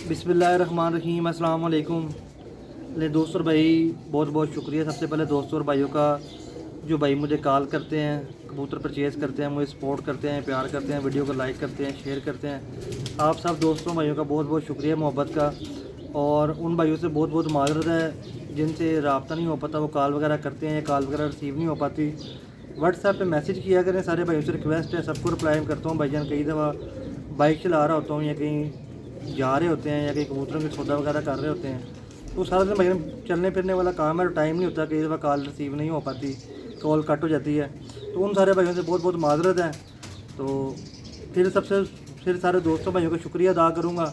बिस्मिल्लाहिर्रहमानिर्रहीम, अस्सलाम वालेकुम। ले दोस्तों और भाई, बहुत बहुत शुक्रिया सबसे पहले दोस्तों और भाइयों का जो भाई मुझे कॉल करते हैं, कबूतर परचेज़ करते हैं, मुझे सपोर्ट करते हैं, प्यार करते हैं, वीडियो को लाइक करते हैं, शेयर करते हैं। आप सब दोस्तों भाइयों का बहुत बहुत शुक्रिया मोहब्बत का। और उन भाइयों से बहुत बहुत माजरत है जिनसे रब्ता नहीं हो पाता, वो कॉल वगैरह करते हैं, कॉल वगैरह रिसीव नहीं हो पाती। व्हाट्सएप पे मैसेज किया करें, सारे भाइयों से रिक्वेस्ट है, सबको रिप्लाई करता हूँ भाईजान। कई दफ़ा बाइक चला रहा होता हूँ या कहीं जा रहे होते हैं या कहीं कबूतरों की सौदा वगैरह कर रहे होते हैं, तो सारा दिन भाईजान चलने फिरने वाला काम है, टाइम नहीं होता। कई दफ़ा कॉल रिसीव नहीं हो पाती, कॉल कट हो जाती है। तो उन सारे भाइयों से बहुत बहुत माजरत है। तो फिर सारे दोस्तों भाइयों का शुक्रिया अदा करूँगा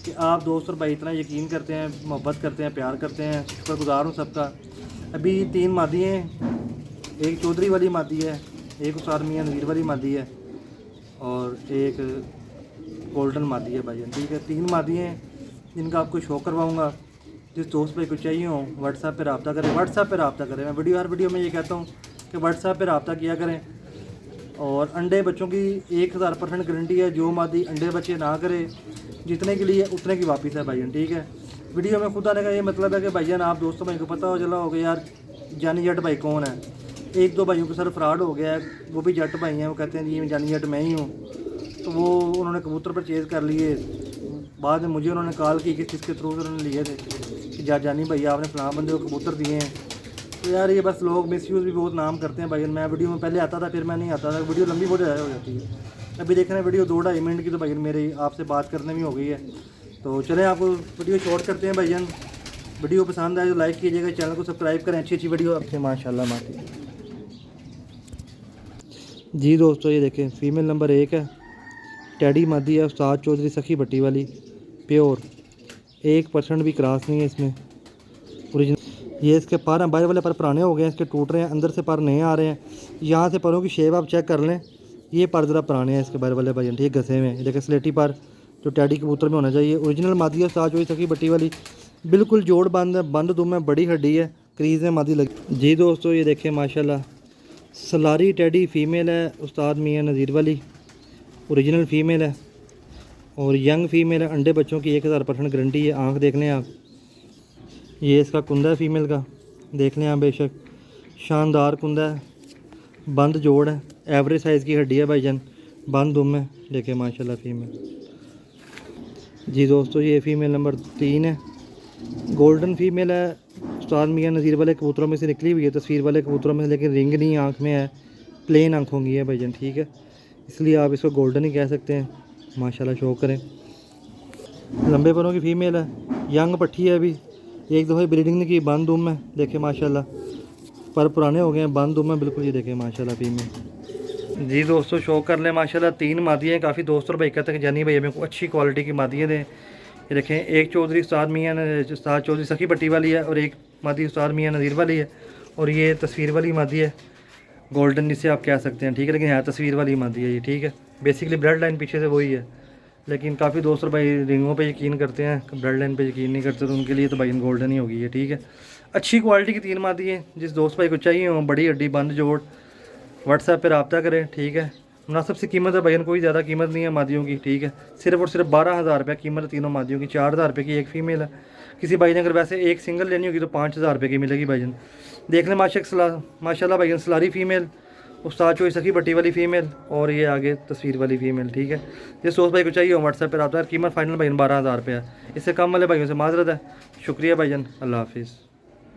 कि आप दोस्त और भाई इतना यकीन करते हैं, मोहब्बत करते हैं, प्यार करते हैं। शुक्रगुजार हूँ सबका। अभी 3 मादी हैं, एक चौधरी वाली मादी है, एक उस्ताद मियां नज़ीर वाली मादी है और एक गोल्डन मादी है भाईजान। ठीक है, 3 मादी हैं जिनका आपको शो करवाऊँगा। जिस दोस्त भाई को चाहिए हो व्हाट्सएप पे रब्ता करें, व्हाट्सएप पे रब्ता करें। मैं हर वीडियो में ये कहता हूँ कि व्हाट्सएप पे रब्ता किया करें। और अंडे बच्चों की 1000% गारंटी है। जो मादी अंडे बच्चे ना करे, जितने के लिए उतने की वापस है भाईजान। ठीक है, वीडियो में खुद आने का ये मतलब है कि भाईजान आप दोस्तों भाई को पता हो चला होगा यार जानी जट भाई कौन है। 1-2 भाइयों के सर फ्रॉड हो गया है, वो भी जट भाई हैं, वो कहते हैं जी जानी जट मैं ही हूँ। तो वो उन्होंने कबूतर परचेज़ कर लिए, बाद में मुझे उन्होंने कॉल की कि किसके थ्रू उन्होंने लिए थे कि जानी भैया आपने फलां बंदे को कबूतर दिए हैं। तो यार ये बस लोग मिसयूज़ भी बहुत नाम करते हैं भाई। मैं वीडियो में पहले आता था, फिर मैं नहीं आता था, वीडियो लंबी बहुत ज़्यादा हो जाती है। अभी देख रहे हैं वीडियो 2-2.5 मिनट की, तो भाई मेरी आपसे बात करने में हो गई है। तो चलें आपको वीडियो शॉर्ट करते हैं भाईजान। वीडियो पसंद आए तो लाइक कीजिएगा, चैनल को सब्सक्राइब करें। अच्छी अच्छी वीडियो आपसे माशाल्लाह माती जी। दोस्तों ये देखें, फ़ीमेल नंबर 1 है, टैडी मादी है, उस्ताद चौधरी सखी भट्टी वाली, प्योर, 1% भी क्रॉस नहीं है इसमें, ओरिजिनल। ये इसके पर हैं, बाहर वाले पर पुराने हो गए हैं, इसके टूट रहे हैं, अंदर से पर नए आ रहे हैं। यहाँ से परों की शेप आप चेक कर लें, ये पर ज़रा पुराने हैं इसके बाहर वाले भाई, ठीक घसे हुए हैं। ये देखें स्लेटी पर जो टैडी कबूतर में होना चाहिए। ओरिजिनल मादी है, उस्ताद चौधरी सखी भट्टी वाली, बिल्कुल जोड़ बंद है, बंद दुम है, बड़ी हड्डी है, क्रीज में मादी लगी जी। दोस्तों ये देखें माशाल्लाह, सलारी टैडी फ़ीमेल है, उस्ताद मियां नज़ीर वाली, ओरिजिनल फ़ीमेल है और यंग फ़ीमेल है। अंडे बच्चों की 1000% गारंटी है। आँख देख लें आप, ये इसका कुंदा है फ़ीमेल का, देख लें आप बेशक, शानदार कुंदा है, बंद जोड़ है, एवरेज साइज़ की हड्डी है भाईजान, बंद दुम है, देखें माशाल्लाह फ़ीमेल जी। दोस्तों ये फ़ीमेल नंबर 3 है, गोल्डन फ़ीमेल है, उस्ताद मियां नज़ीर वाले कबूतरों में से निकली हुई है, तस्वीर वाले कबूतरों में से, लेकिन रिंग नहीं आँख में है, प्लेन आँखों की है भाईजान। ठीक है, इसलिए आप इसको गोल्डन ही कह सकते हैं। माशाल्लाह शो करें, लंबे परों की फ़ीमेल है, यंग पट्टी है, अभी एक दफ़ा ब्रीडिंग ने की, बंद दुम है, देखें माशाल्लाह, पर पुराने हो गए हैं, बंद दुम है बिल्कुल। ये देखें माशाल्लाह फ़ीमेल जी। दोस्तों शो कर लें माशाल्लाह, 3 मादियाँ हैं। काफ़ी दोस्त और भाई कहते हैं कि जानी भाई हमें अच्छी क्वालिटी की मादियाँ दें। ये देखें, एक चौधरी उस्ताद मियां उस्ताद चौधरी सखी भट्टी वाली है और एक मादी उस्ताद मियां नज़ीर वाली है, और ये तस्वीर वाली मादी है, गोल्डन जिसे आप कह सकते हैं। ठीक है, लेकिन यहाँ तस्वीर वाली मादी है ये। ठीक है, बेसिकली ब्लड लाइन पीछे से वही है, लेकिन काफ़ी दोस्त और भाई रिंगों पे यकीन करते हैं, ब्लड लाइन पे यकीन नहीं करते, तो उनके लिए तो भाई गोल्डन ही होगी ये। ठीक है, अच्छी क्वालिटी की 3 मादी है। जिस दोस्त भाई को चाहिए हो बड़ी हड्डी बंद जोड़, व्हाट्सएप पे रब्ता करें। ठीक है, मुनासिब सी कीमत है भाई, कोई ज़्यादा कीमत नहीं है मादियों की। ठीक है, सिर्फ और सिर्फ 12,000 रुपये कीमत है तीनों मादियों की। 4,000 रुपये की एक फ़ीमेल है। किसी भाई ने अगर वैसे एक सिंगल लेनी होगी तो 5,000 रुपये की मिलेगी भाईजान। देख लें माशाल्लाह भाईजान, सलारी फ़ीमेल, उस्ताद चौधरी सखी भट्टी वाली फ़ीमेल, और ये आगे तस्वीर वाली फ़ीमेल। ठीक है, जिस दोस्त भाई को चाहिए हो व्हाट्सएप पर रब्ता, कीमत फाइनल भाईजान 12,000 रुपये है। इससे कम वाले भाइयों से माजरत है। शुक्रिया भाईजान, अल्लाह हाफिज़।